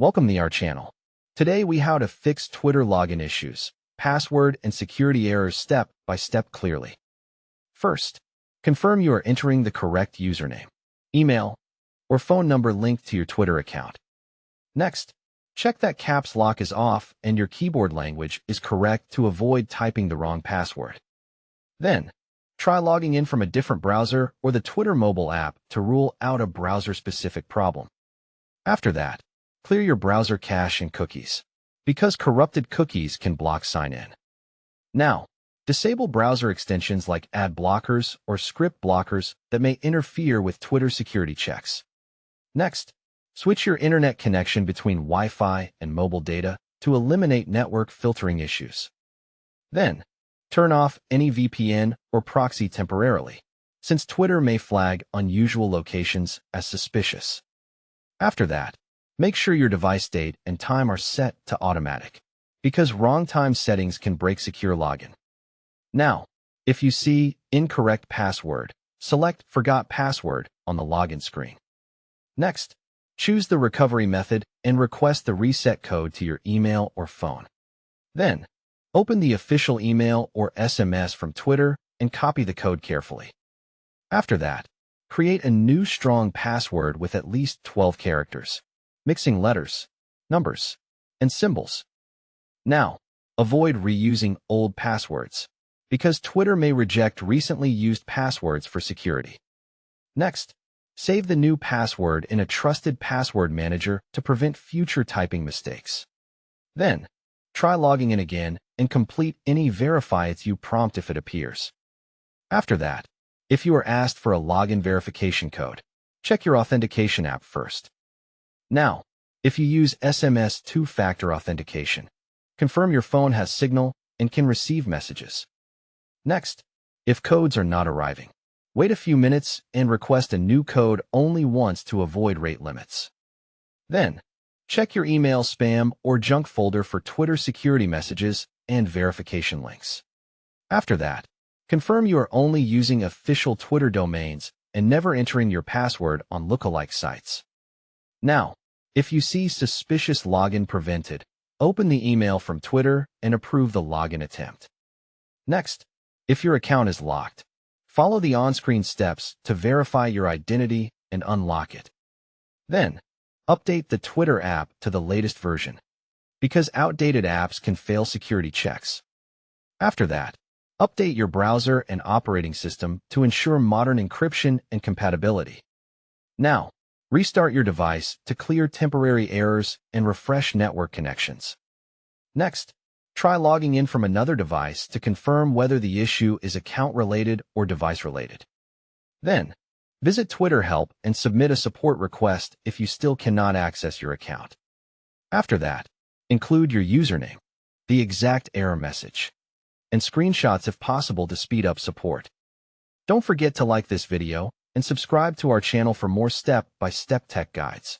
Welcome to our channel. Today we how to fix Twitter login issues, password and security errors step by step clearly. First, confirm you are entering the correct username, email, or phone number linked to your Twitter account. Next, check that caps lock is off and your keyboard language is correct to avoid typing the wrong password. Then, try logging in from a different browser or the Twitter mobile app to rule out a browser-specific problem. After that, clear your browser cache and cookies, because corrupted cookies can block sign-in. Now, disable browser extensions like ad blockers or script blockers that may interfere with Twitter security checks. Next, switch your internet connection between Wi-Fi and mobile data to eliminate network filtering issues. Then, turn off any VPN or proxy temporarily, since Twitter may flag unusual locations as suspicious. After that, make sure your device date and time are set to automatic, because wrong time settings can break secure login. Now, if you see incorrect password, select Forgot Password on the login screen. Next, choose the recovery method and request the reset code to your email or phone. Then, open the official email or SMS from Twitter and copy the code carefully. After that, create a new strong password with at least 12 characters, mixing letters, numbers, and symbols. Now, avoid reusing old passwords, because Twitter may reject recently used passwords for security. Next, save the new password in a trusted password manager to prevent future typing mistakes. Then, try logging in again and complete any Verify It's You prompt if it appears. After that, if you are asked for a login verification code, check your authentication app first. Now, if you use SMS two-factor authentication, confirm your phone has signal and can receive messages. Next, if codes are not arriving, wait a few minutes and request a new code only once to avoid rate limits. Then, check your email spam or junk folder for Twitter security messages and verification links. After that, confirm you are only using official Twitter domains and never entering your password on lookalike sites. Now, if you see suspicious login prevented, open the email from Twitter and approve the login attempt. Next, if your account is locked, follow the on-screen steps to verify your identity and unlock it. Then, update the Twitter app to the latest version, because outdated apps can fail security checks. After that, update your browser and operating system to ensure modern encryption and compatibility. Now, restart your device to clear temporary errors and refresh network connections. Next, try logging in from another device to confirm whether the issue is account-related or device-related. Then, visit Twitter Help and submit a support request if you still cannot access your account. After that, include your username, the exact error message, and screenshots if possible to speed up support. Don't forget to like this video and subscribe to our channel for more step-by-step tech guides.